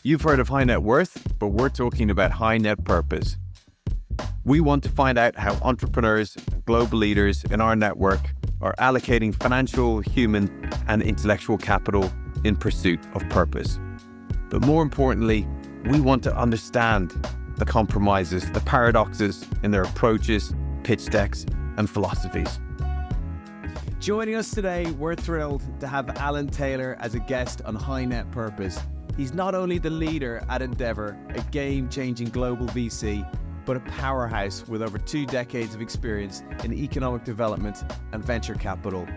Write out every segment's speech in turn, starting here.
You've heard of high net worth, but we're talking about high net purpose. We want to find out how entrepreneurs, global leaders in our network are allocating financial, human, and intellectual capital in pursuit of purpose. But more importantly, we want to understand the compromises, the paradoxes in their approaches, pitch decks, and philosophies. Joining us today, we're thrilled to have Alan Taylor as a guest on High Net Purpose. He's not only the leader at Endeavour, a game-changing global VC, but a powerhouse with over 2 decades of experience in economic development and venture capital.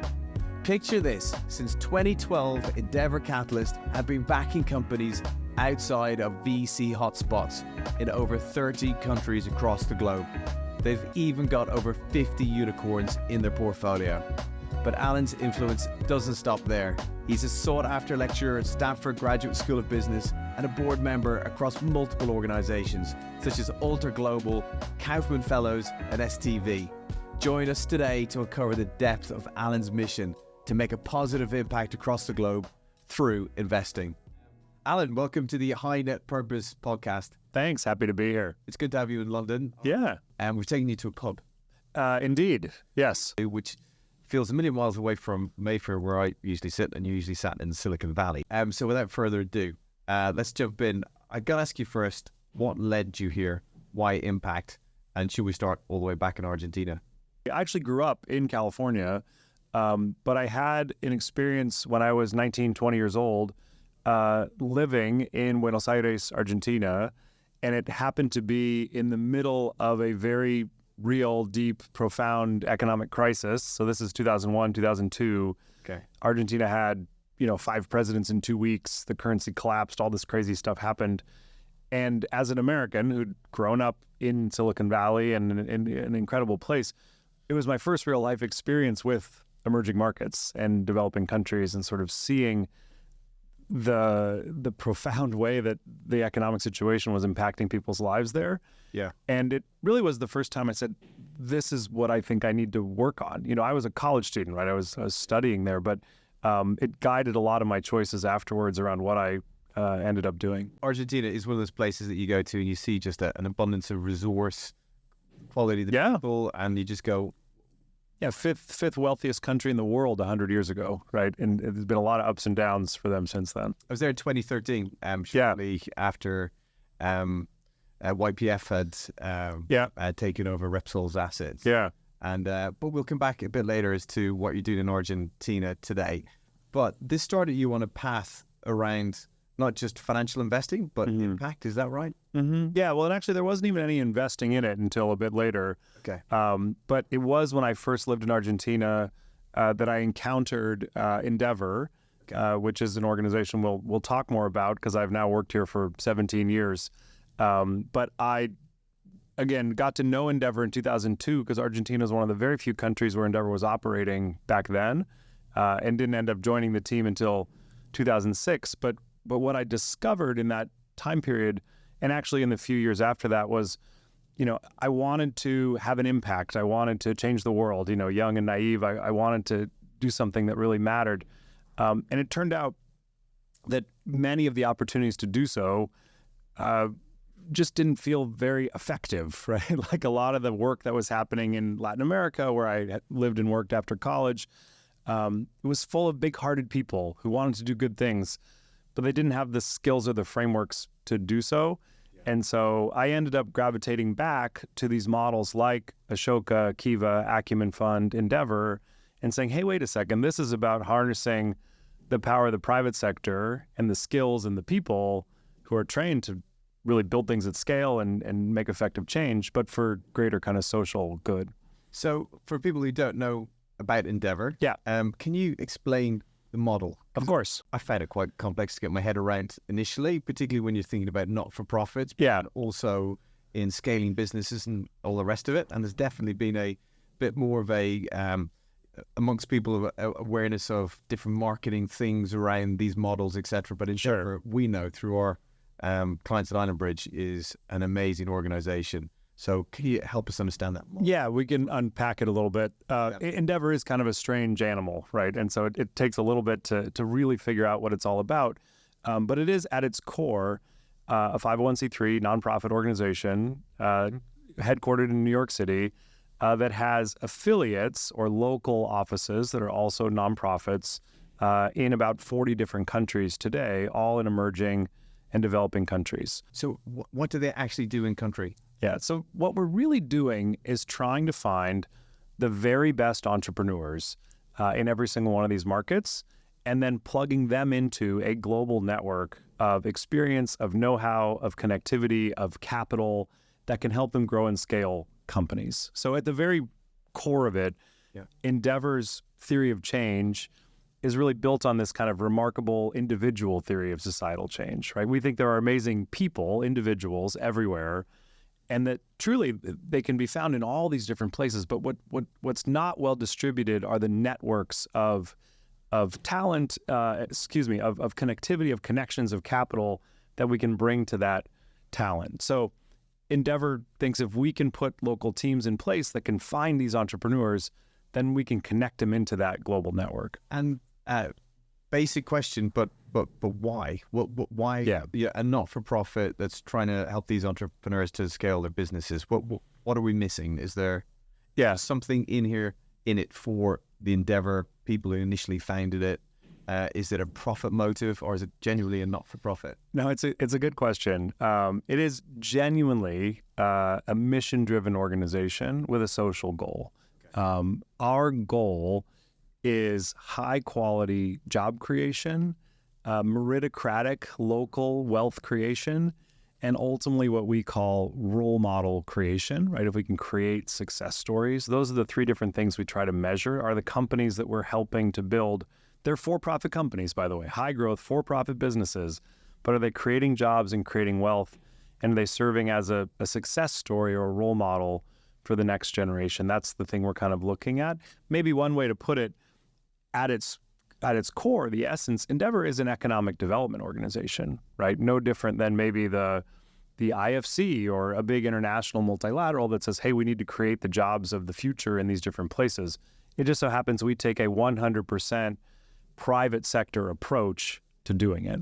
Picture this, since 2012, Endeavour Catalyst have been backing companies outside of VC hotspots in over 30 countries across the globe. They've even got over 50 unicorns in their portfolio. But Alan's influence doesn't stop there. He's a sought-after lecturer at Stanford Graduate School of Business and a board member across multiple organizations, such as Alter Global, Kaufman Fellows, and STV. Join us today to uncover the depth of Alan's mission to make a positive impact across the globe through investing. Alan, welcome to the High Net Purpose podcast. Thanks. Happy to be here. It's good to have you in London. Yeah. And we're taking you to a pub. Indeed. Yes. Which feels a million miles away from Mayfair, where I usually sit, and you usually sat in Silicon Valley. So without further ado, let's jump in. I got to ask you first, what led you here? Why Impact? And should we start all the way back in Argentina? I actually grew up in California, but I had an experience when I was 19, 20 years old, living in Buenos Aires, Argentina, and it happened to be in the middle of a very real, deep, profound economic crisis. So this is 2001, 2002. Okay. Argentina had, 5 presidents in 2 weeks. The currency collapsed. All this crazy stuff happened. And as an American who'd grown up in Silicon Valley and in an incredible place, it was my first real life experience with emerging markets and developing countries and sort of seeing the profound way that the economic situation was impacting people's lives there. Yeah. And it really was the first time I said, this is what I think I need to work on. I was a college student, right? I was studying there, but it guided a lot of my choices afterwards around what I ended up doing. Argentina is one of those places that you go to and you see just an abundance of resource, quality of the people, and you just go... Yeah, fifth wealthiest country in the world 100 years ago, right? And there's been a lot of ups and downs for them since then. I was there in 2013, shortly after YPF had taken over Repsol's assets. Yeah. And but we'll come back a bit later as to what you're doing in Argentina today. But this started you on a path around not just financial investing, but impact. Is that right? Mm-hmm. Yeah. Well, and actually, there wasn't even any investing in it until a bit later. Okay. But it was when I first lived in Argentina that I encountered Endeavour, which is an organization we'll talk more about because I've now worked here for 17 years. But I, again, got to know Endeavour in 2002 because Argentina is one of the very few countries where Endeavour was operating back then, and didn't end up joining the team until 2006. But what I discovered in that time period, and actually in the few years after that, was, I wanted to have an impact. I wanted to change the world, young and naive. I wanted to do something that really mattered. And it turned out that many of the opportunities to do so just didn't feel very effective, right? Like a lot of the work that was happening in Latin America, where I had lived and worked after college, it was full of big-hearted people who wanted to do good things, but they didn't have the skills or the frameworks to do so. Yeah. And so I ended up gravitating back to these models like Ashoka, Kiva, Acumen Fund, Endeavour, and saying, hey, wait a second, this is about harnessing the power of the private sector and the skills and the people who are trained to really build things at scale and make effective change, but for greater kind of social good. So for people who don't know about Endeavour, can you explain the model? Of course. I found it quite complex to get my head around initially, particularly when you're thinking about not-for-profits, but also in scaling businesses and all the rest of it. And there's definitely been a bit more of a, amongst people, awareness of different marketing things around these models, etc. But Endeavour, we know through our clients at Island Bridge, is an amazing organization. So can you help us understand that more? Yeah, we can unpack it a little bit. Endeavour is kind of a strange animal, right? And so it takes a little bit to really figure out what it's all about. But it is, at its core, a 501c3 nonprofit organization headquartered in New York City that has affiliates or local offices that are also nonprofits in about 40 different countries today, all in emerging and developing countries. So what do they actually do in country? Yeah, so what we're really doing is trying to find the very best entrepreneurs in every single one of these markets, and then plugging them into a global network of experience, of know-how, of connectivity, of capital that can help them grow and scale companies. So at the very core of it, Endeavour's theory of change is really built on this kind of remarkable individual theory of societal change, right? We think there are amazing people, individuals everywhere, and that truly they can be found in all these different places. But what's not well distributed are the networks of talent, of connectivity, of connections, of capital that we can bring to that talent. So Endeavour thinks if we can put local teams in place that can find these entrepreneurs, then we can connect them into that global network. And basic question, but why? Why? Yeah, a not-for-profit that's trying to help these entrepreneurs to scale their businesses. What are we missing? Is there something in it for the Endeavour people who initially founded it? Is it a profit motive, or is it genuinely a not-for-profit? No, it's a good question. It is genuinely a mission-driven organization with a social goal. Okay. Our goal is high-quality job creation, meritocratic local wealth creation, and ultimately what we call role model creation, right? If we can create success stories, those are the three different things we try to measure, are the companies that we're helping to build. They're for-profit companies, by the way, high-growth, for-profit businesses, but are they creating jobs and creating wealth, and are they serving as a success story or a role model for the next generation? That's the thing we're kind of looking at. Maybe one way to put it, at its core, the essence, Endeavour is an economic development organization, right? No different than maybe the IFC or a big international multilateral that says, hey, we need to create the jobs of the future in these different places. It just so happens we take a 100% private sector approach to doing it.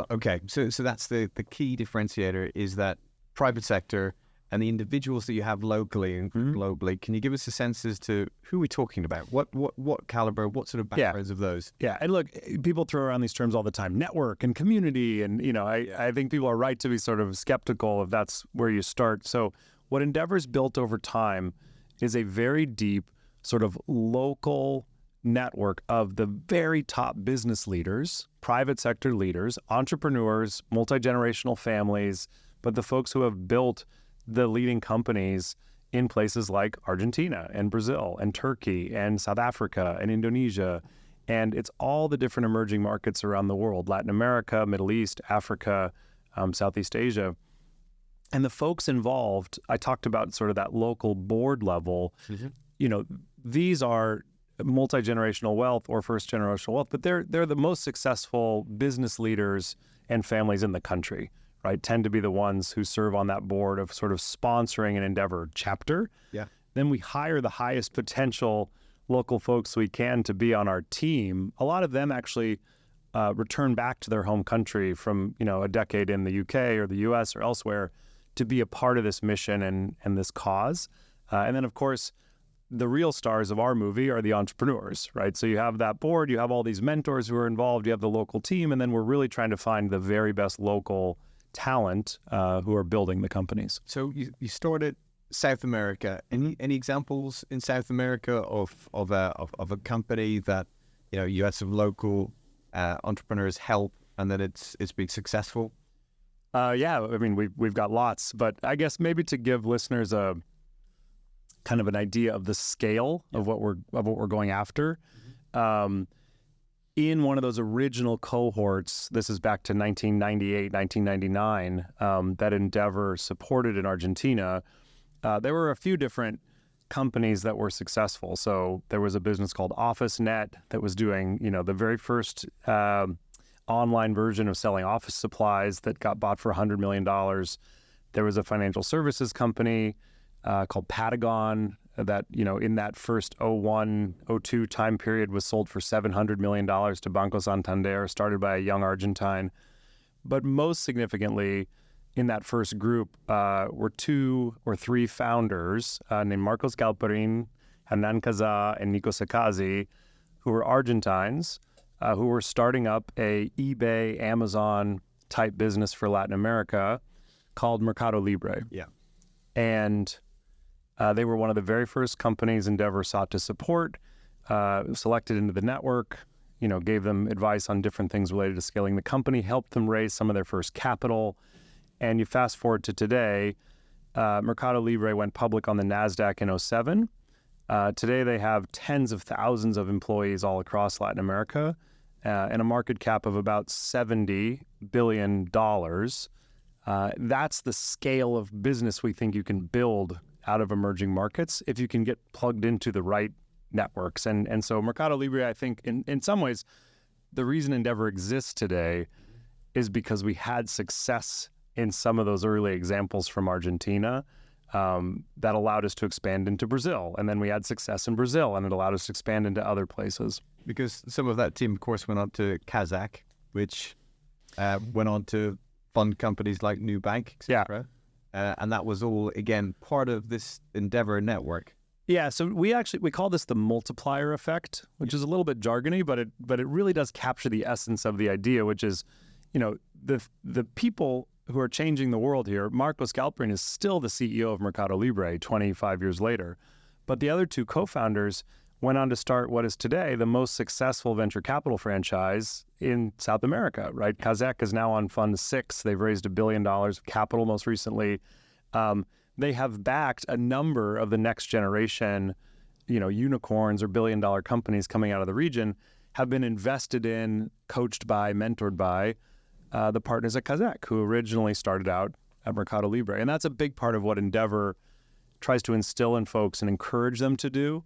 Okay, so that's the key differentiator, is that private sector and the individuals that you have locally and globally. Can you give us a sense as to who we're talking about? What caliber, what sort of backgrounds of those? Yeah, and look, people throw around these terms all the time, network and community, and I think people are right to be sort of skeptical if that's where you start. So what Endeavour's built over time is a very deep sort of local network of the very top business leaders, private sector leaders, entrepreneurs, multi-generational families, but the folks who have built the leading companies in places like Argentina and Brazil and Turkey and South Africa and Indonesia. And it's all the different emerging markets around the world, Latin America, Middle East, Africa, Southeast Asia. And the folks involved, I talked about sort of that local board level, these are multi-generational wealth or first-generational wealth, but they're the most successful business leaders and families in the country, right? Tend to be the ones who serve on that board of sort of sponsoring an Endeavour chapter. Yeah. Then we hire the highest potential local folks we can to be on our team. A lot of them actually return back to their home country from, a decade in the UK or the US or elsewhere to be a part of this mission and this cause. And then, of course, the real stars of our movie are the entrepreneurs, right? So you have that board, you have all these mentors who are involved, you have the local team, and then we're really trying to find the very best local talent who are building the companies. So you started South America. Any examples in South America of a company that you had some local entrepreneurs help and then it's been successful? Yeah, I mean we've got lots, but I guess maybe to give listeners a kind of an idea of the scale of what we're going after. In one of those original cohorts, this is back to 1998, 1999, that Endeavour supported in Argentina, there were a few different companies that were successful. So there was a business called OfficeNet that was doing, the very first online version of selling office supplies that got bought for $100 million. There was a financial services company called Patagon that, in that first 01, 02 time period was sold for $700 million to Banco Santander, started by a young Argentine. But most significantly, in that first group were 2 or 3 founders named Marcos Galperin, Hernan Caza, and Nico Sakazi, who were Argentines, who were starting up a eBay, Amazon type business for Latin America called Mercado Libre. Yeah. And they were one of the very first companies Endeavour sought to support, selected into the network, gave them advice on different things related to scaling the company, helped them raise some of their first capital. And you fast forward to today, Mercado Libre went public on the NASDAQ in 2007. Today they have tens of thousands of employees all across Latin America and a market cap of about $70 billion. That's the scale of business we think you can build out of emerging markets if you can get plugged into the right networks. And so Mercado Libre, I think, in some ways, the reason Endeavour exists today is because we had success in some of those early examples from Argentina that allowed us to expand into Brazil. And then we had success in Brazil, and it allowed us to expand into other places. Because some of that team, of course, went on to Kazakh, which went on to fund companies like Nubank, etc. And that was all, again, part of this Endeavour network. Yeah, so we call this the multiplier effect, which is a little bit jargony, but it really does capture the essence of the idea, which is, the people who are changing the world here. Marcos Galperin is still the CEO of Mercado Libre 25 years later, but the other 2 co-founders went on to start what is today the most successful venture capital franchise in South America, right? Kazakh is now on Fund 6. They've raised $1 billion of capital most recently. They have backed a number of the next generation, unicorns or billion-dollar companies coming out of the region, have been invested in, coached by, mentored by the partners at Kazakh, who originally started out at Mercado Libre. And that's a big part of what Endeavour tries to instill in folks and encourage them to do.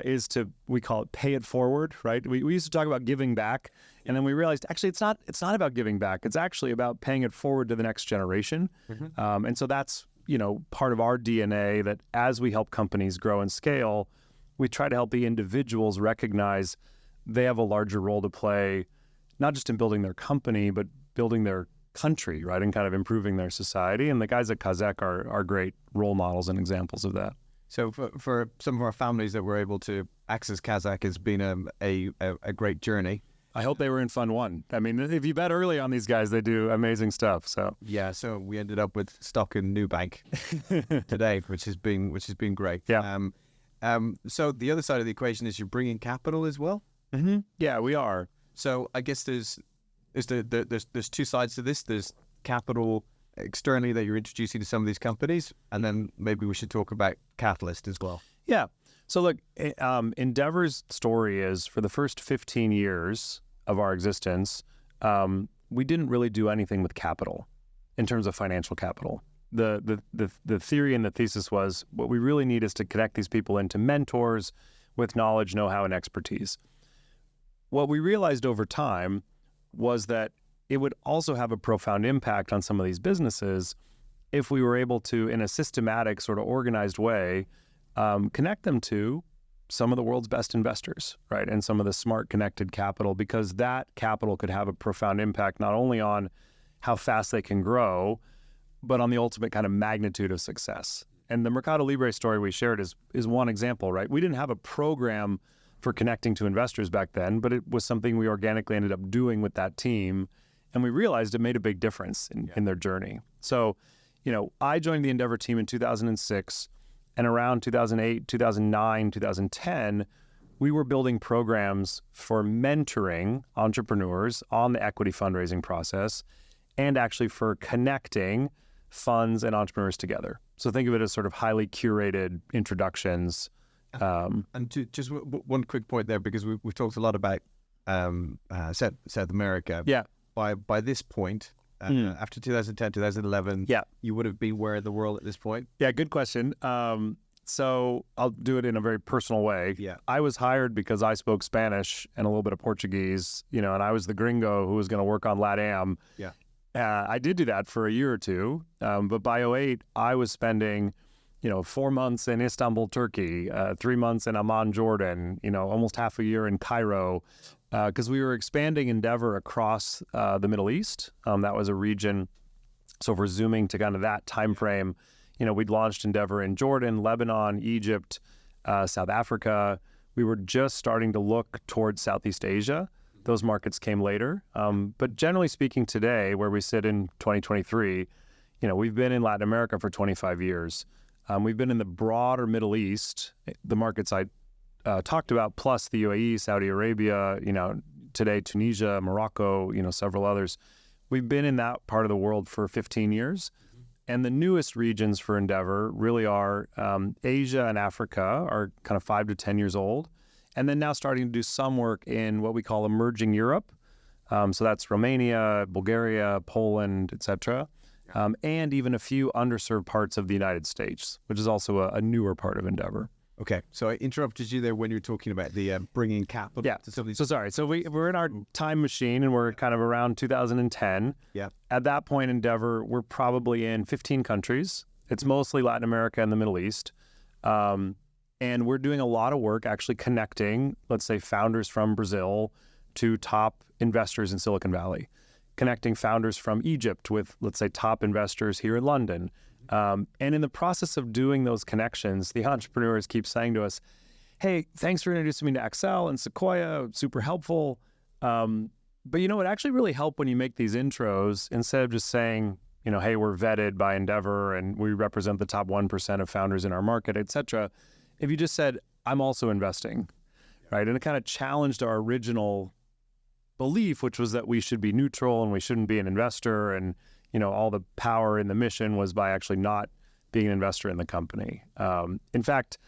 Is to, we call it pay it forward, right? We used to talk about giving back, and then we realized actually it's not about giving back. It's actually about paying it forward to the next generation. And so that's, part of our DNA, that as we help companies grow and scale, we try to help the individuals recognize they have a larger role to play, not just in building their company, but building their country, right? And kind of improving their society. And the guys at Kazakh are great role models and examples of that. So for some of our families that were able to access Kazakh, has been a great journey. I hope they were in Fund 1. I mean, if you bet early on these guys, they do amazing stuff. So so we ended up with stock in Nubank today, which has been great. Yeah. So the other side of the equation is you're bringing capital as well. Mm-hmm. Yeah, we are. So I guess there's 2 sides to this. There's capital externally that you're introducing to some of these companies, and then maybe we should talk about Catalyst as well. Yeah. So look, Endeavour's story is, for the first 15 years of our existence, we didn't really do anything with capital in terms of financial capital. The theory and the thesis was, what we really need is to connect these people into mentors with knowledge, know-how, and expertise. What we realized over time was that it would also have a profound impact on some of these businesses if we were able to, in a systematic, sort of organized way, connect them to some of the world's best investors, right? And some of the smart connected capital, because that capital could have a profound impact not only on how fast they can grow, but on the ultimate kind of magnitude of success. And the Mercado Libre story we shared is one example, right? We didn't have a program for connecting to investors back then, but it was something we organically ended up doing with that team. And we realized it made a big difference in their journey. So, I joined the Endeavour team in 2006, and around 2008, 2009, 2010, we were building programs for mentoring entrepreneurs on the equity fundraising process, and actually for connecting funds and entrepreneurs together. So think of it as sort of highly curated introductions. And just one quick point there, because we've talked a lot about South America. Yeah. By this point, after 2010, 2011, you would have been where in the world at this point? Yeah, good question. So I'll do it in a very personal way. Yeah. I was hired because I spoke Spanish and a little bit of Portuguese, and I was the gringo who was going to work on LATAM. Yeah. I did do that for a year or two, but by 2008, I was spending 4 months in Istanbul, Turkey, 3 months in Amman, Jordan, almost half a year in Cairo, because we were expanding Endeavour across the Middle East. That was a region So if we're zooming to kind of that time frame, we'd launched Endeavour in Jordan, Lebanon, Egypt, South Africa. We were just starting to look towards Southeast Asia. Those markets came later. But generally speaking today, where we sit in 2023, we've been in Latin America for 25 years. We've been in the broader Middle East, the markets I talked about, plus the UAE, Saudi Arabia, today Tunisia, Morocco, several others. We've been in that part of the world for 15 years. And the newest regions for Endeavour really are Asia and Africa are kind of 5 to 10 years old. And then now starting to do some work in what we call emerging Europe. So that's Romania, Bulgaria, Poland, etc. And even a few underserved parts of the United States, which is also a newer part of Endeavour. Okay, so I interrupted you there when you were talking about the bringing capital. Yeah, to some of these. so sorry. So we're in our time machine and we're kind of around 2010. Yeah. At that point, Endeavour, we're probably in 15 countries. It's mostly Latin America and the Middle East. And we're doing a lot of work actually connecting, let's say, founders from Brazil to top investors in Silicon Valley, connecting founders from Egypt with, let's say, top investors here in London. And in the process of doing those connections, the entrepreneurs keep saying to us, hey, thanks for introducing me to Accel and Sequoia, super helpful. But it actually really helped when you make these intros, instead of just saying, hey, we're vetted by Endeavour and we represent the top 1% of founders in our market, et cetera. If you just said, I'm also investing, right? And it kind of challenged our original belief, which was that we should be neutral and we shouldn't be an investor, and all the power in the mission was by actually not being an investor in the company. In fact,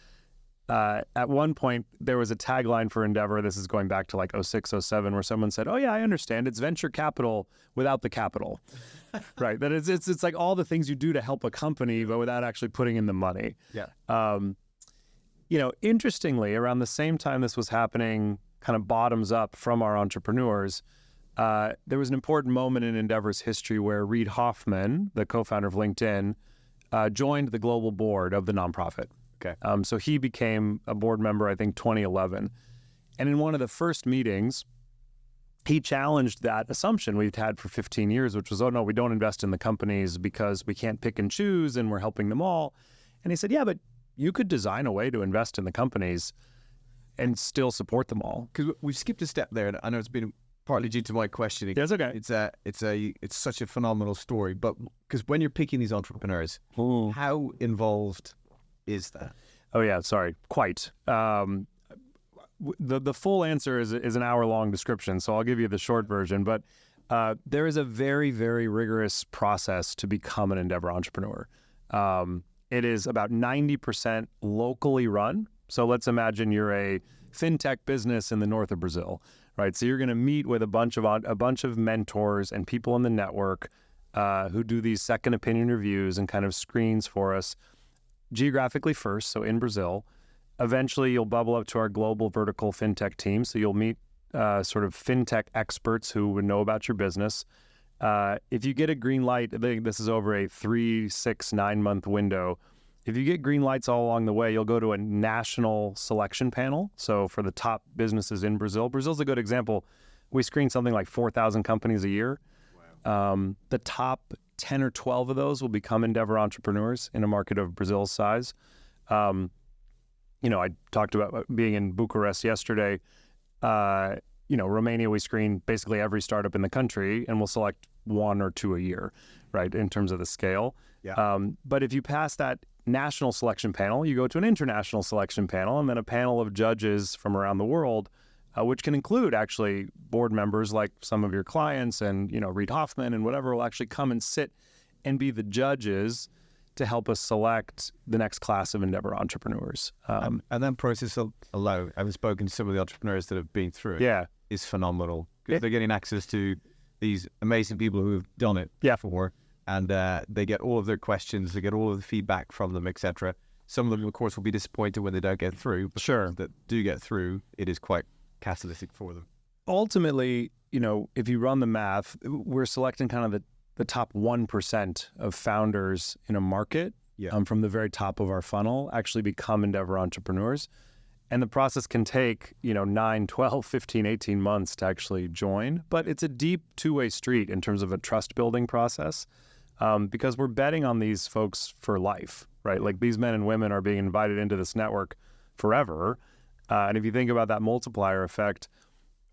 at one point there was a tagline for Endeavour, this is going back to like 06, 07, where someone said, oh yeah, I understand, it's venture capital without the capital. Right, that it's like all the things you do to help a company but without actually putting in the money. Yeah. Interestingly, around the same time this was happening, kind of bottoms up from our entrepreneurs, there was an important moment in Endeavour's history where Reid Hoffman, the co-founder of LinkedIn, joined the global board of the nonprofit. Okay. So he became a board member, I think, 2011. And in one of the first meetings, he challenged that assumption we've had for 15 years, which was, oh no, we don't invest in the companies because we can't pick and choose and we're helping them all. And he said, yeah, but you could design a way to invest in the companies and still support them all. Because we've skipped a step there, and I know it's been partly due to my questioning. That's okay. It's such a phenomenal story, but because when you're picking these entrepreneurs, how involved is that? Oh yeah, sorry, quite. The full answer is an hour-long description, so I'll give you the short version. But there is a very, very rigorous process to become an Endeavour entrepreneur. It is about 90% locally run. So let's imagine you're a fintech business in the north of Brazil, right? So you're going to meet with a bunch of mentors and people in the network who do these second opinion reviews and kind of screens for us geographically first, so in Brazil. Eventually, you'll bubble up to our global vertical fintech team. So you'll meet sort of fintech experts who would know about your business. If you get a green light, I think this is over a 3, 6, 9-month window. If you get green lights all along the way, you'll go to a national selection panel. So for the top businesses in Brazil, Brazil's a good example. We screen something like 4,000 companies a year. Wow. The top 10 or 12 of those will become Endeavour entrepreneurs in a market of Brazil's size. I talked about being in Bucharest yesterday. Romania, we screen basically every startup in the country, and we'll select 1 or 2 a year, right, in terms of the scale. Yeah. But if you pass that national selection panel, you go to an international selection panel, and then a panel of judges from around the world, which can include actually board members like some of your clients and, Reid Hoffman and whatever, will actually come and sit and be the judges to help us select the next class of Endeavour entrepreneurs. And that process alone, I've spoken to some of the entrepreneurs that have been through it, is phenomenal. Because they're getting access to these amazing people who have done it before, and they get all of their questions, they get all of the feedback from them, etc. Some of them, of course, will be disappointed when they don't get through, but sure, that do get through, it is quite catalytic for them. Ultimately, if you run the math, we're selecting kind of the top 1% of founders in a market from the very top of our funnel actually become Endeavour entrepreneurs. And the process can take, 9, 12, 15, 18 months to actually join. But it's a deep two-way street in terms of a trust-building process. because we're betting on these folks for life, right? Like these men and women are being invited into this network forever. And if you think about that multiplier effect,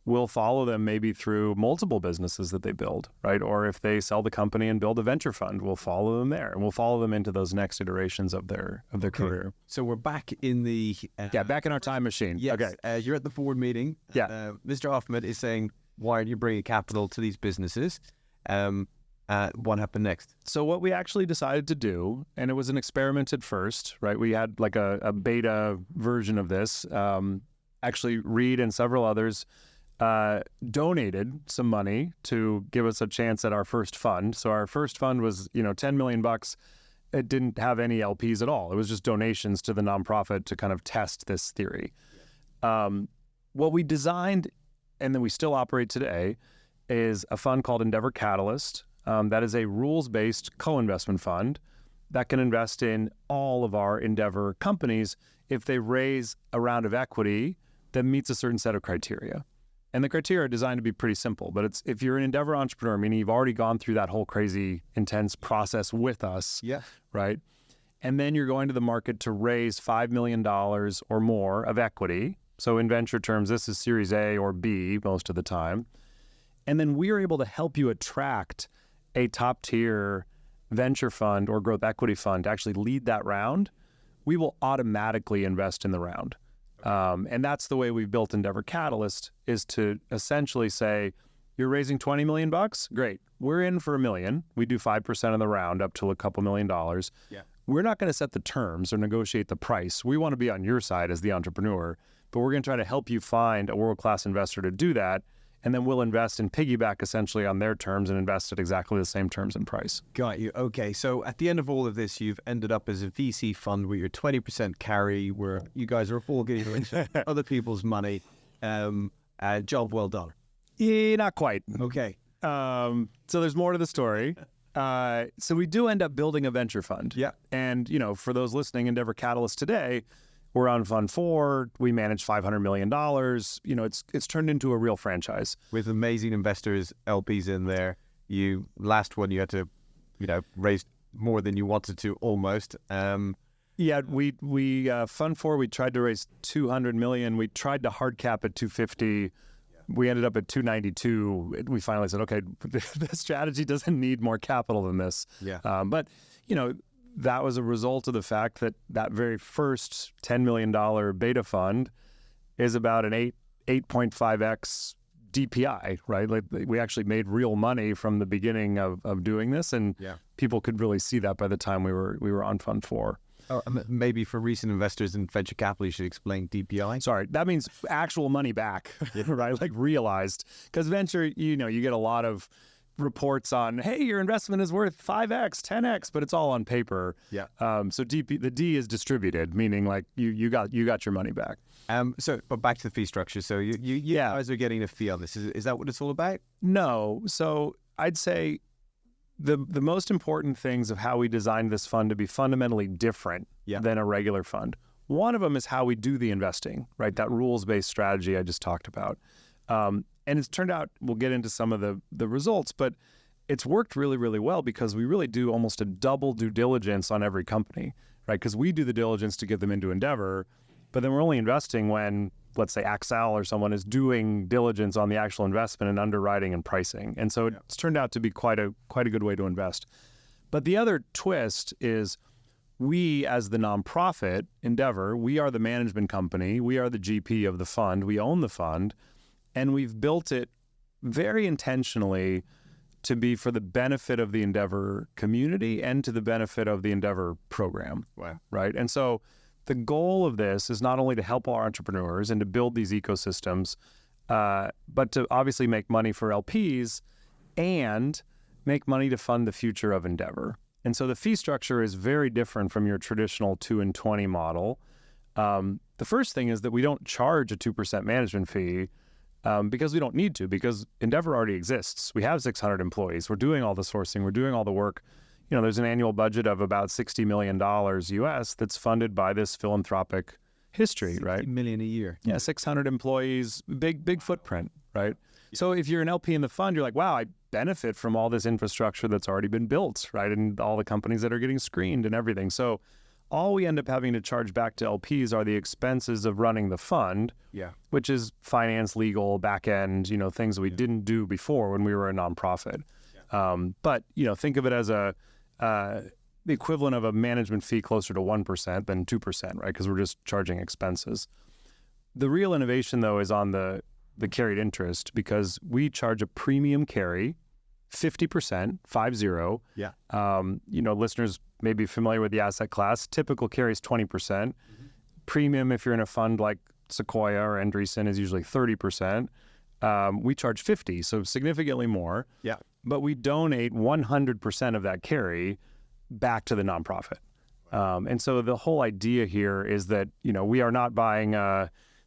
we'll follow them maybe through multiple businesses that they build, right? Or if they sell the company and build a venture fund, we'll follow them there, and we'll follow them into those next iterations of their career. So we're back in the back in our time machine. Yes, Okay. You're at the board meeting. Yeah. Mr. Hoffman is saying, why aren't you bringing capital to these businesses? What happened next? So what we actually decided to do, and it was an experiment at first, right? We had like a beta version of this. Actually, Reid and several others donated some money to give us a chance at our first fund. So our first fund was, $10 million. It didn't have any LPs at all. It was just donations to the nonprofit to kind of test this theory. What we designed, and then we still operate today, is a fund called Endeavour Catalyst. That is a rules-based co-investment fund that can invest in all of our Endeavour companies if they raise a round of equity that meets a certain set of criteria. And the criteria are designed to be pretty simple, but it's if you're an Endeavour entrepreneur, meaning you've already gone through that whole crazy, intense process with us, right? And then you're going to the market to raise $5 million or more of equity. So in venture terms, this is Series A or B most of the time. And then we're able to help you attract a top-tier venture fund or growth equity fund to actually lead that round. We will automatically invest in the round. And that's the way we've built Endeavour Catalyst, is to essentially say, you're raising $20 million? Great. We're in for $1 million. We do 5% of the round up to a couple $1 million. Yeah. We're not going to set the terms or negotiate the price. We want to be on your side as the entrepreneur, but we're going to try to help you find a world-class investor to do that. And then we'll invest and piggyback essentially on their terms and invest at exactly the same terms and price. Got you. Okay. So at the end of all of this, you've ended up as a VC fund with your 20% carry, where you guys are all getting other people's money. Job well done. Yeah, not quite. Okay. So there's more to the story. So we do end up building a venture fund. Yeah. And, for those listening, Endeavour Catalyst today, we're on Fund 4. We manage $500 million. It's turned into a real franchise. With amazing investors, LPs in there. Last one, you had to, raise more than you wanted to almost. Yeah, we Fund 4, we tried to raise $200 million. We tried to hard cap at 250. We ended up at 292. We finally said, okay, the strategy doesn't need more capital than this. Yeah. But, that was a result of the fact that very first $10 million beta fund is about an 8.5x DPI, right? Like we actually made real money from the beginning of doing this, and people could really see that by the time we were on Fund 4. Oh, maybe for recent investors in venture capital, you should explain DPI. Sorry, that means actual money back, right? Like realized. Because venture, you get a lot of reports on, hey, your investment is worth 5x, 10x, but it's all on paper. Yeah. So the D is distributed, meaning like you got your money back. But back to the fee structure. So you guys are getting a fee on this. Is that what it's all about? No. So I'd say the most important things of how we designed this fund to be fundamentally different than a regular fund. One of them is how we do the investing, right? That rules-based strategy I just talked about. And it's turned out, we'll get into some of the results, but it's worked really, really well because we really do almost a double due diligence on every company, right? Because we do the diligence to get them into Endeavour, but then we're only investing when, let's say, Axel or someone is doing diligence on the actual investment and underwriting and pricing. And so it's turned out to be quite a good way to invest. But the other twist is we, as the nonprofit, Endeavour, we are the management company. We are the GP of the fund. We own the fund. And we've built it very intentionally to be for the benefit of the Endeavour community and to the benefit of the Endeavour program. Wow. Right? And so the goal of this is not only to help our entrepreneurs and to build these ecosystems, but to obviously make money for LPs and make money to fund the future of Endeavour. And so the fee structure is very different from your traditional 2 and 20 model. The first thing is that we don't charge a 2% management fee because we don't need to, because Endeavour already exists. We have 600 employees. We're doing all the sourcing. We're doing all the work. There's an annual budget of about $60 million US that's funded by this philanthropic history, right? $60 million a year. Yeah, 600 employees, big footprint, right? So if you're an LP in the fund, you're like, wow, I benefit from all this infrastructure that's already been built, right? And all the companies that are getting screened and everything. So all we end up having to charge back to LPs are the expenses of running the fund, which is finance, legal, back end, things that we didn't do before when we were a nonprofit. But, think of it as the equivalent of a management fee closer to 1% than 2%, right? Because we're just charging expenses. The real innovation, though, is on the carried interest, because we charge a premium carry, 50%, 50. Listeners may be familiar with the asset class. Typical carry is 20%. Premium, if you're in a fund like Sequoia or Andreessen, is usually 30%. We charge 50, so significantly more. But we donate 100% of that carry back to the nonprofit. And so the whole idea here is that, we are not buying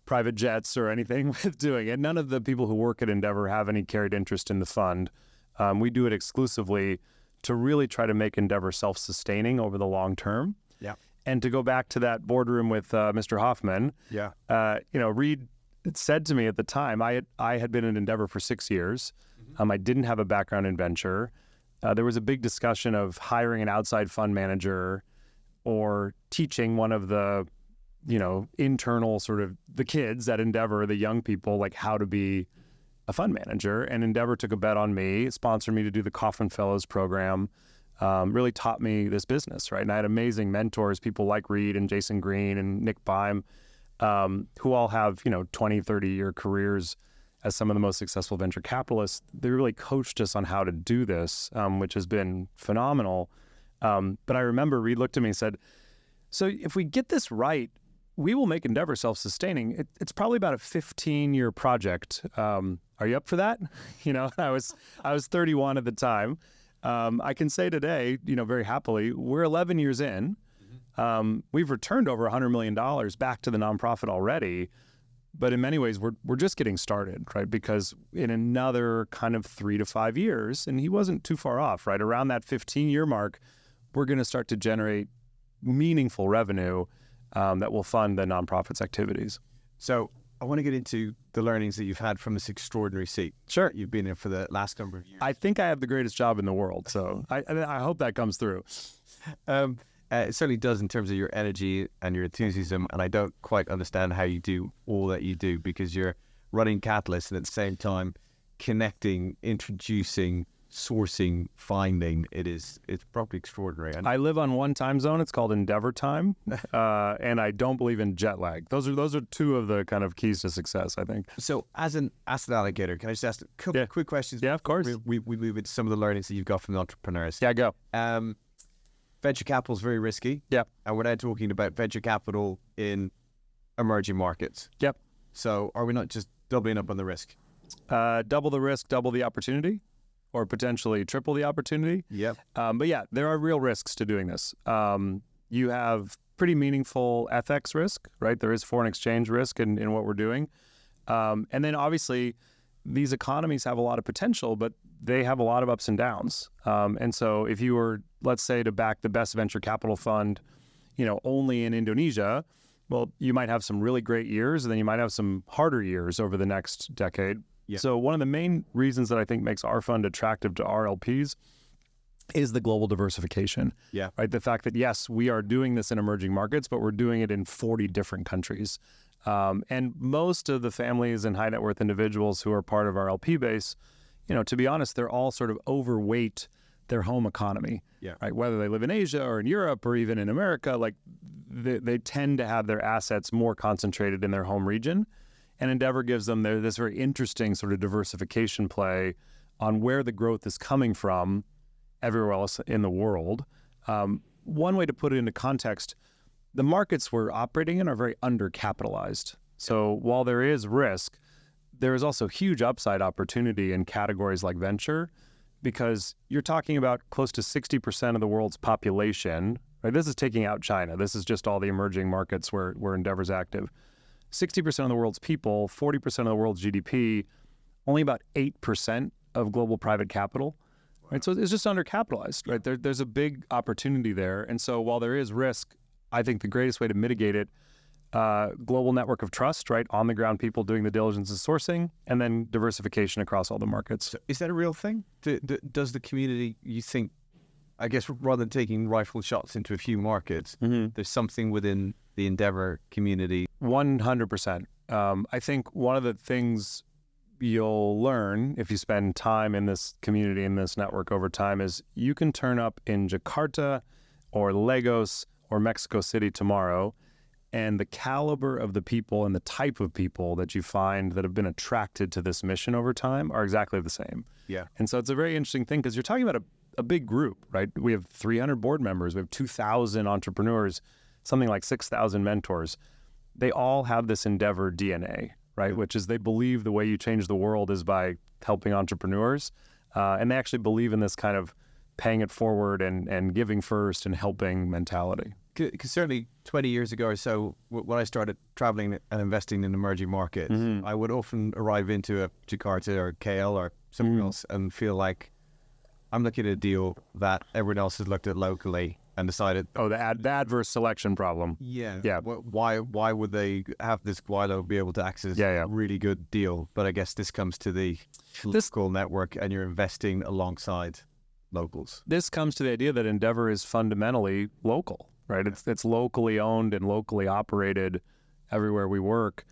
private jets or anything with doing it. None of the people who work at Endeavour have any carried interest in the fund. We do it exclusively to really try to make Endeavour self-sustaining over the long term. And to go back to that boardroom with Mr. Hoffman, Reid said to me at the time, I had been at Endeavour for 6 years. I didn't have a background in venture. There was a big discussion of hiring an outside fund manager or teaching one of the, internal sort of the kids at Endeavour, the young people, like how to be a fund manager. And Endeavour took a bet on me, sponsored me to do the Kaufman Fellows program, really taught me this business, right? And I had amazing mentors, people like Reid and Jason Green and Nick Beim, who all have, 20, 30-year careers as some of the most successful venture capitalists. They really coached us on how to do this, which has been phenomenal. But I remember Reid looked at me and said, so if we get this right, we will make Endeavour self-sustaining. It's probably about a 15-year project. Are you up for that? I was 31 at the time. I can say today, very happily, we're 11 years in. We've returned over $100 million back to the nonprofit already. But in many ways, we're just getting started, right? Because in another kind of 3 to 5 years, and he wasn't too far off, right? Around that 15-year mark, we're going to start to generate meaningful revenue that will fund the nonprofit's activities. So I want to get into the learnings that you've had from this extraordinary seat. Sure. You've been in for the last number of years. I think I have the greatest job in the world, so I hope that comes through. It certainly does in terms of your energy and your enthusiasm, and I don't quite understand how you do all that you do, because you're running Catalyst and at the same time connecting, introducing, sourcing, finding. It's probably extraordinary. I live on one time zone. It's called Endeavour time, and I don't believe in jet lag. Those are two of the kind of keys to success, I think. So as an asset allocator, can I just ask a couple quick questions? Yeah, of course. We move into some of the learnings that you've got from the entrepreneurs. Yeah, go. Venture capital is very risky. Yep. And we're now talking about venture capital in emerging markets. Yep. So are we not just doubling up on the risk? Double the risk, double the opportunity, or potentially triple the opportunity. Yep. But yeah, there are real risks to doing this. You have pretty meaningful FX risk, right? There is foreign exchange risk in what we're doing. And then obviously these economies have a lot of potential, but they have a lot of ups and downs. And so if you were, let's say, to back the best venture capital fund, only in Indonesia, well, you might have some really great years, and then you might have some harder years over the next decade. Yeah. So one of the main reasons that I think makes our fund attractive to our LPs is the global diversification. Yeah. Right. The fact that, yes, we are doing this in emerging markets, but we're doing it in 40 different countries. And most of the families and high net worth individuals who are part of our LP base, to be honest, they're all sort of overweight their home economy. Yeah. Right. Whether they live in Asia or in Europe or even in America, like they tend to have their assets more concentrated in their home region. And Endeavour gives them this very interesting sort of diversification play on where the growth is coming from everywhere else in the world. One way to put it into context, the markets we're operating in are very undercapitalized. So while there is risk, there is also huge upside opportunity in categories like venture, because you're talking about close to 60% of the world's population. Right? This is taking out China. This is just all the emerging markets where Endeavour's active. 60% of the world's people, 40% of the world's GDP, only about 8% of global private capital. Wow. Right? So it's just undercapitalized, right? There's a big opportunity there. And so while there is risk, I think the greatest way to mitigate it global network of trust, right? On the ground people doing the diligence and sourcing, and then diversification across all the markets. So is that a real thing? Does the community, you think, I guess rather than taking rifle shots into a few markets, there's something within the Endeavour community? 100%. I think one of the things you'll learn if you spend time in this community, in this network over time, is you can turn up in Jakarta or Lagos or Mexico City tomorrow, and the caliber of the people and the type of people that you find that have been attracted to this mission over time are exactly the same. Yeah. And so it's a very interesting thing because you're talking about a big group, right? We have 300 board members, we have 2,000 entrepreneurs, something like 6,000 mentors. They all have this Endeavour DNA, right? Which is they believe the way you change the world is by helping entrepreneurs. And they actually believe in this kind of paying it forward and giving first and helping mentality. Because certainly 20 years ago or so, when I started traveling and investing in emerging markets, I would often arrive into a Jakarta or KL or somewhere else and feel like I'm looking at a deal that everyone else has looked at locally and decided... Oh, the adverse selection problem. Yeah. Yeah. Why would they have this, why they'll be able to access a really good deal? But I guess this comes to the local network and you're investing alongside locals. This comes to the idea that Endeavour is fundamentally local, right? It's locally owned and locally operated everywhere we work.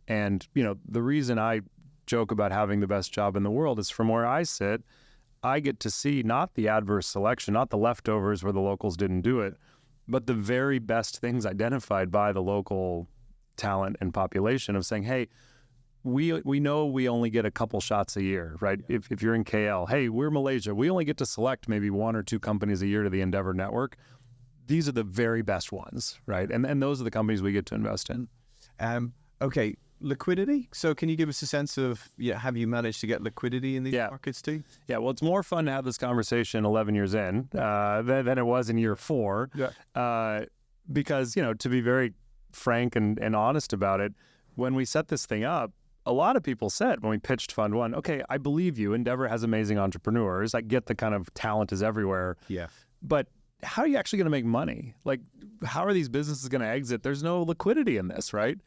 And, you know, the reason I joke about having the best job in the world is from where I sit, I get to see not the adverse selection, not the leftovers where the locals didn't do it, but the very best things identified by the local talent and population of saying, hey, we know we only get a couple shots a year, right? Yeah. If you're in KL, hey, we're Malaysia, we only get to select maybe 1 or 2 companies a year to the Endeavour network. These are the very best ones, right? And those are the companies we get to invest in. Okay, liquidity. So can you give us a sense of, have you managed to get liquidity in these markets too? Yeah, well, it's more fun to have this conversation 11 years in than it was in year 4. Yeah. Because, you know, to be very frank and honest about it, when we set this thing up, a lot of people said when we pitched Fund 1, okay, I believe you. Endeavour has amazing entrepreneurs. I get the kind of talent is everywhere. Yeah. But how are you actually going to make money? Like, how are these businesses going to exit? There's no liquidity in this, right?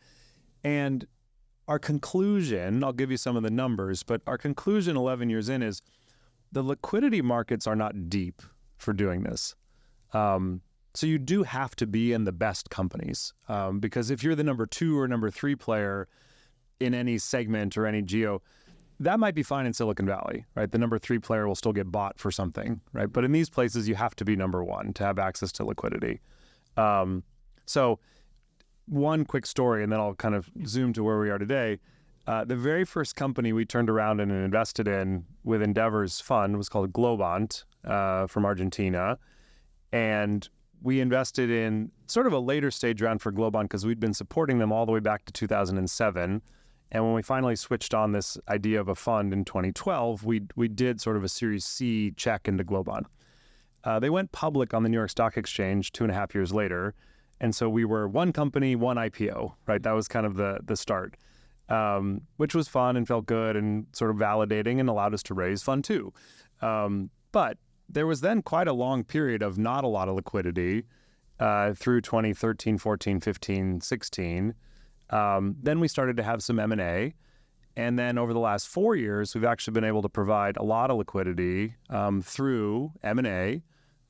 And our conclusion, I'll give you some of the numbers, but our conclusion 11 years in is the liquidity markets are not deep for doing this. So you do have to be in the best companies because if you're the number 2 or number 3 player in any segment or any geo, that might be fine in Silicon Valley, right? The number 3 player will still get bought for something, right? But in these places, you have to be number 1 to have access to liquidity. So one quick story, and then I'll kind of zoom to where we are today. The very first company we turned around and invested in with Endeavour's fund was called Globant from Argentina. And we invested in sort of a later stage round for Globant because we'd been supporting them all the way back to 2007. And when we finally switched on this idea of a fund in 2012, we did sort of a Series C check into Globant. They went public on the New York Stock Exchange 2.5 years later. And so we were one company, one IPO, right? That was kind of the start, which was fun and felt good and sort of validating and allowed us to raise Fund 2. But there was then quite a long period of not a lot of liquidity through 2013, 14, 15, 16. Then we started to have some M&A. And then over the last 4 years, we've actually been able to provide a lot of liquidity through M&A,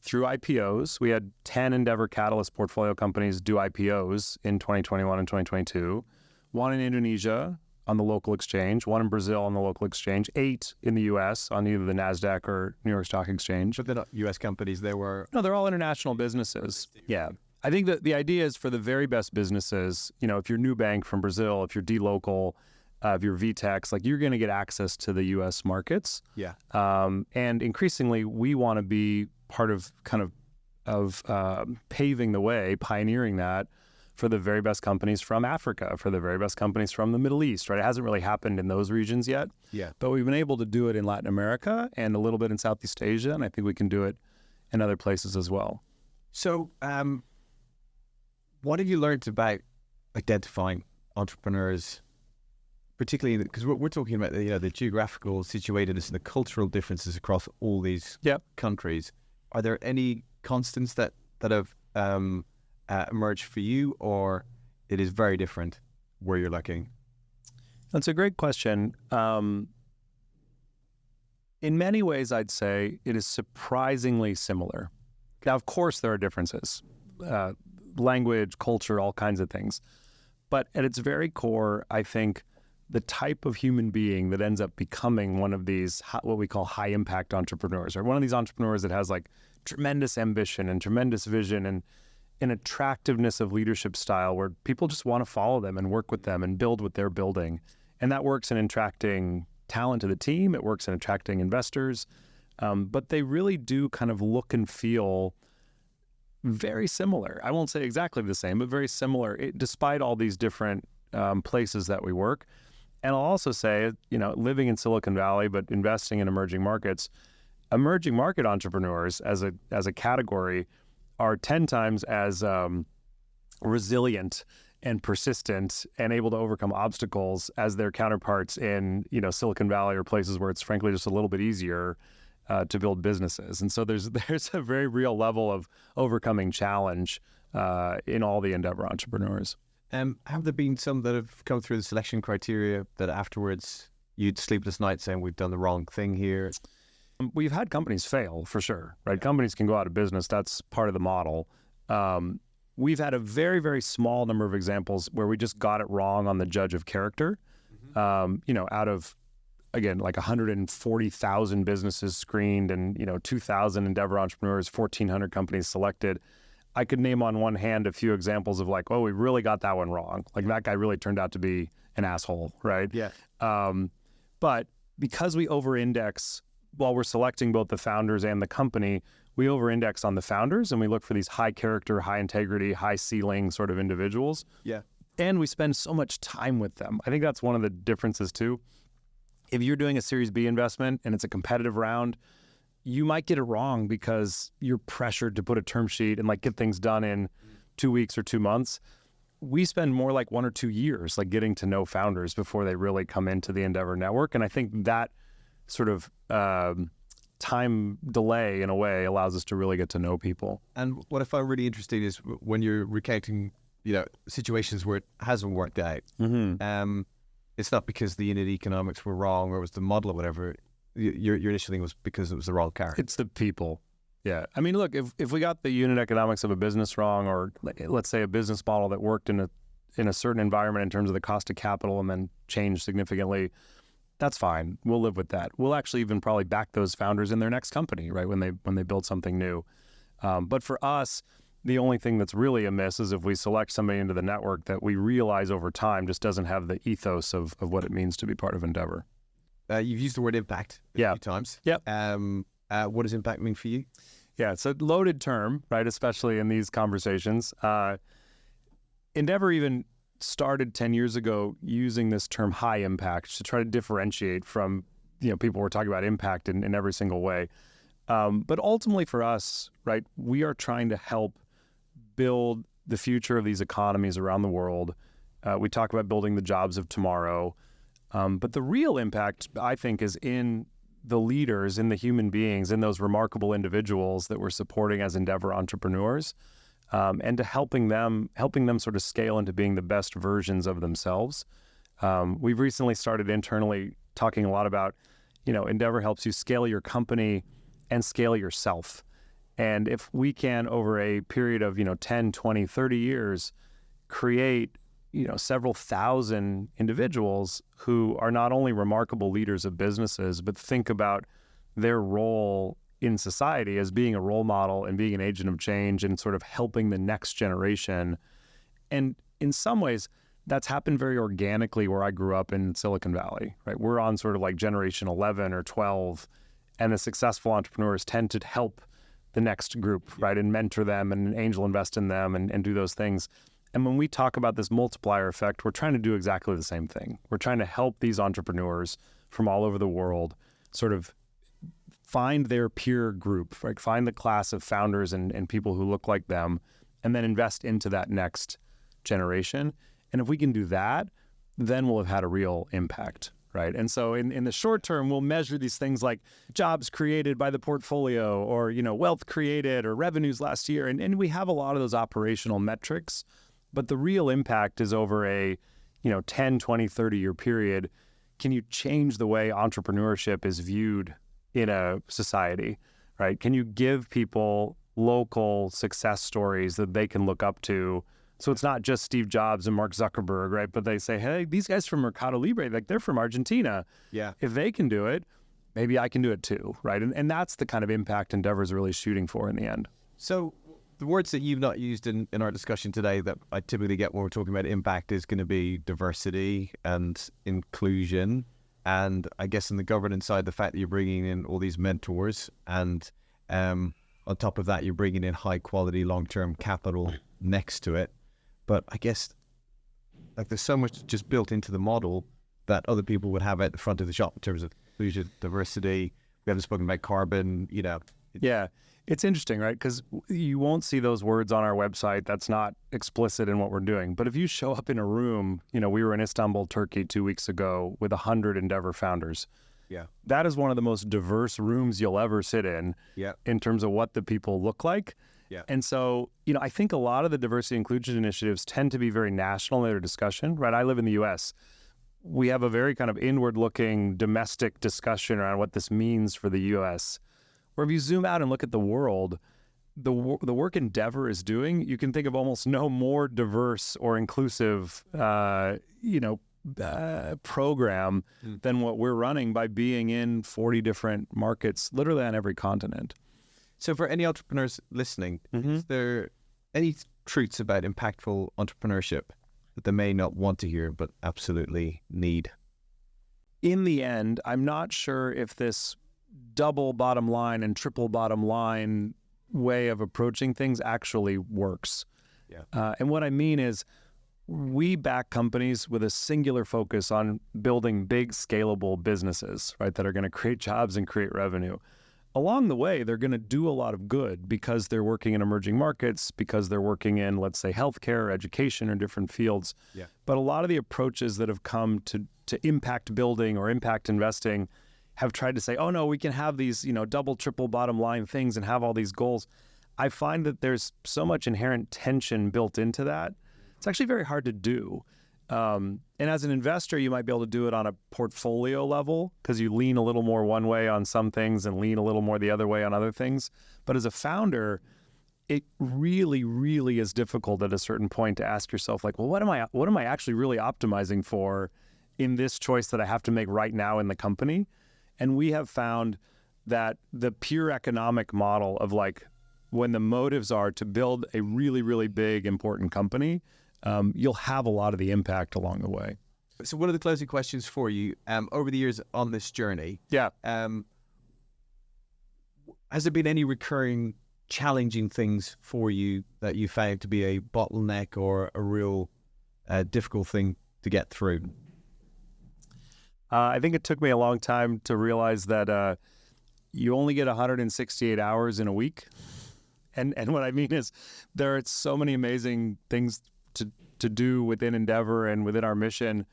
through IPOs. We had 10 Endeavour Catalyst portfolio companies do IPOs in 2021 and 2022. 1 in Indonesia on the local exchange, 1 in Brazil on the local exchange, 8 in the U.S. on either the NASDAQ or New York Stock Exchange. But they're not U.S. companies, they were... No, they're all international businesses. Yeah. I think that the idea is for the very best businesses, you know, if you're Nubank from Brazil, if you're D-Local, if you're VTEX, like you're going to get access to the U.S. markets. Yeah. And increasingly, we want to be part of paving the way, pioneering that for the very best companies from Africa, for the very best companies from the Middle East, right? It hasn't really happened in those regions yet. Yeah. But we've been able to do it in Latin America and a little bit in Southeast Asia, and I think we can do it in other places as well. So what have you learned about identifying entrepreneurs, particularly because we're talking about the geographical situatedness and the cultural differences across all these countries? Are there any constants that have emerged for you, or it is very different where you're looking? That's a great question. In many ways, I'd say it is surprisingly similar. Now, of course, there are differences, language, culture, all kinds of things. But at its very core, I think the type of human being that ends up becoming one of these, what we call high impact entrepreneurs, or one of these entrepreneurs that has like tremendous ambition and tremendous vision and an attractiveness of leadership style where people just want to follow them and work with them and build what they're building. And that works in attracting talent to the team. It works in attracting investors. But they really do kind of look and feel very similar. I won't say exactly the same, but very similar, despite all these different places that we work. And I'll also say, living in Silicon Valley, but investing in emerging markets, emerging market entrepreneurs as a category are 10 times as resilient and persistent and able to overcome obstacles as their counterparts in, Silicon Valley or places where it's frankly just a little bit easier to build businesses. And so there's a very real level of overcoming challenge in all the Endeavour entrepreneurs. Have there been some that have come through the selection criteria that afterwards you'd sleepless nights saying we've done the wrong thing here? We've had companies fail for sure, right? Companies can go out of business. That's part of the model. We've had a very, very small number of examples where we just got it wrong on the judge of character. Out of, again, like 140,000 businesses screened and, 2,000 Endeavour entrepreneurs, 1,400 companies selected. I could name on one hand a few examples of like, oh, we really got that one wrong. Like that guy really turned out to be an asshole, right? Yeah. But because we over-index while we're selecting both the founders and the company, we over-index on the founders and we look for these high character, high integrity, high ceiling sort of individuals. Yeah. And we spend so much time with them. I think that's one of the differences too. If you're doing a Series B investment and it's a competitive round, you might get it wrong because you're pressured to put a term sheet and like get things done in 2 weeks or 2 months. We spend more like 1 or 2 years like getting to know founders before they really come into the Endeavour network. And I think that sort of time delay in a way allows us to really get to know people. And what I find really interesting is when you're recounting, situations where it hasn't worked out. Mm-hmm. It's not because the unit economics were wrong or it was the model or whatever. Your initial thing was because it was the wrong character. It's the people. Yeah. I mean, look, if we got the unit economics of a business wrong, or let's say a business model that worked in a certain environment in terms of the cost of capital and then changed significantly, that's fine. We'll live with that. We'll actually even probably back those founders in their next company, right? When they build something new. But for us, the only thing that's really amiss is if we select somebody into the network that we realize over time just doesn't have the ethos of what it means to be part of Endeavour. You've used the word impact a few times. Yep. What does impact mean for you? Yeah, it's a loaded term, right? Especially in these conversations. Endeavour even started 10 years ago using this term high impact to try to differentiate from, people were talking about impact in every single way. But ultimately for us, right, we are trying to help build the future of these economies around the world. We talk about building the jobs of tomorrow. But the real impact, I think, is in the leaders, in the human beings, in those remarkable individuals that we're supporting as Endeavour entrepreneurs, and to helping them sort of scale into being the best versions of themselves. We've recently started internally talking a lot about, Endeavour helps you scale your company and scale yourself. And if we can, over a period of, 10, 20, 30 years, create several thousand individuals who are not only remarkable leaders of businesses, but think about their role in society as being a role model and being an agent of change and sort of helping the next generation. And in some ways, that's happened very organically where I grew up in Silicon Valley, right? We're on sort of like generation 11 or 12, and the successful entrepreneurs tend to help the next group, right? And mentor them and angel invest in them and do those things. And when we talk about this multiplier effect, we're trying to do exactly the same thing. We're trying to help these entrepreneurs from all over the world sort of find their peer group, right? Find the class of founders and people who look like them, and then invest into that next generation. And if we can do that, then we'll have had a real impact, right? And so in the short term, we'll measure these things like jobs created by the portfolio or, wealth created or revenues last year. And we have a lot of those operational metrics. But the real impact is over a 10, 20, 30-year period. Can you change the way entrepreneurship is viewed in a society, right? Can you give people local success stories that they can look up to? So it's not just Steve Jobs and Mark Zuckerberg, right? But they say, hey, these guys from Mercado Libre, like they're from Argentina. Yeah. If they can do it, maybe I can do it too, right? And that's the kind of impact Endeavour is really shooting for in the end. So the words that you've not used in our discussion today that I typically get when we're talking about impact is going to be diversity and inclusion. And I guess in the governance side, the fact that you're bringing in all these mentors and on top of that, you're bringing in high quality long-term capital next to it. But I guess like there's so much just built into the model that other people would have at the front of the shop in terms of inclusion, diversity. We haven't spoken about carbon, Yeah, it's interesting, right? Because you won't see those words on our website. That's not explicit in what we're doing. But if you show up in a room, we were in Istanbul, Turkey 2 weeks ago with 100 Endeavour founders. Yeah. That is one of the most diverse rooms you'll ever sit in terms of what the people look like. Yeah. And so, I think a lot of the diversity inclusion initiatives tend to be very national in their discussion, right? I live in the U.S. We have a very kind of inward-looking domestic discussion around what this means for the U.S., where if you zoom out and look at the world, the work Endeavour is doing, you can think of almost no more diverse or inclusive, program than what we're running by being in 40 different markets, literally on every continent. So for any entrepreneurs listening, is there any truths about impactful entrepreneurship that they may not want to hear but absolutely need? In the end, I'm not sure if this double bottom line and triple bottom line way of approaching things actually works. Yeah. And what I mean is we back companies with a singular focus on building big, scalable businesses, right, that are going to create jobs and create revenue. Along the way, they're going to do a lot of good because they're working in emerging markets, because they're working in, let's say, healthcare, education, or different fields. Yeah. But a lot of the approaches that have come to impact building or impact investing have tried to say, oh, no, we can have these, double, triple bottom line things and have all these goals. I find that there's so much inherent tension built into that. It's actually very hard to do. And as an investor, you might be able to do it on a portfolio level because you lean a little more one way on some things and lean a little more the other way on other things. But as a founder, it really, really is difficult at a certain point to ask yourself, like, well, what am I actually really optimizing for in this choice that I have to make right now in the company? And we have found that the pure economic model of like when the motives are to build a really, really big, important company, you'll have a lot of the impact along the way. So one of the closing questions for you, over the years on this journey, has there been any recurring challenging things for you that you found to be a bottleneck or a real difficult thing to get through? I think it took me a long time to realize that you only get 168 hours in a week. And what I mean is there are so many amazing things to do within Endeavour and within our mission.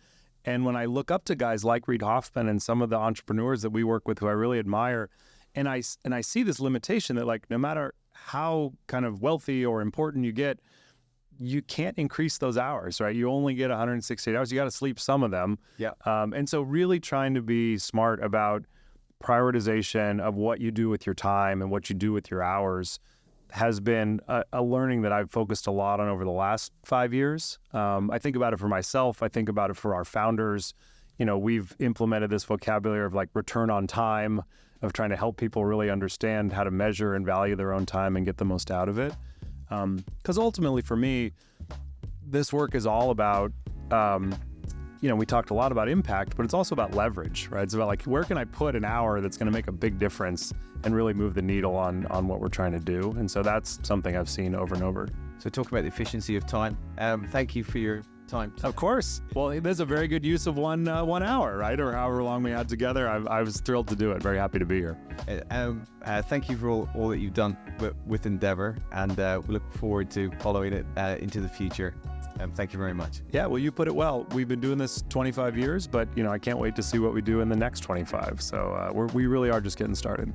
And when I look up to guys like Reid Hoffman and some of the entrepreneurs that we work with who I really admire, and I see this limitation that like no matter how kind of wealthy or important you get, you can't increase those hours, right? You only get 168 hours. You got to sleep some of them. Yeah. And so really trying to be smart about prioritization of what you do with your time and what you do with your hours has been a learning that I've focused a lot on over the last 5 years. I think about it for myself. I think about it for our founders. We've implemented this vocabulary of like return on time, of trying to help people really understand how to measure and value their own time and get the most out of it. Because ultimately for me, this work is all about, we talked a lot about impact, but it's also about leverage, right? It's about like, where can I put an hour that's going to make a big difference and really move the needle on what we're trying to do? And so that's something I've seen over and over. So talk about the efficiency of time. Thank you for your time. Of course. Well, there's a very good use of 1 hour, right? Or however long we had together. I was thrilled to do it. Very happy to be here. Thank you for all that you've done with Endeavour, and we look forward to following it into the future. Thank you very much. Yeah, well, you put it well. We've been doing this 25 years, but I can't wait to see what we do in the next 25. So we really are just getting started.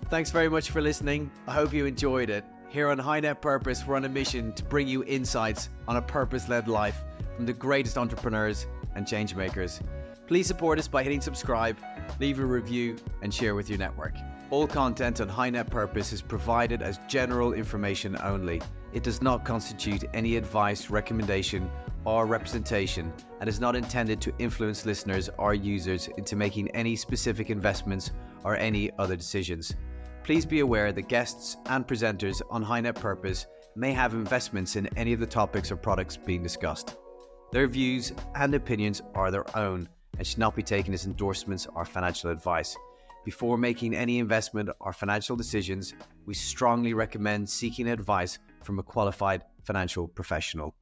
Thanks very much for listening. I hope you enjoyed it. Here on High Net Purpose, we're on a mission to bring you insights on a purpose-led life from the greatest entrepreneurs and change makers. Please support us by hitting subscribe, leave a review, and share with your network. All content on High Net Purpose is provided as general information only. It does not constitute any advice, recommendation, or representation, and is not intended to influence listeners or users into making any specific investments or any other decisions. Please be aware that guests and presenters on High Net Purpose may have investments in any of the topics or products being discussed. Their views and opinions are their own and should not be taken as endorsements or financial advice. Before making any investment or financial decisions, we strongly recommend seeking advice from a qualified financial professional.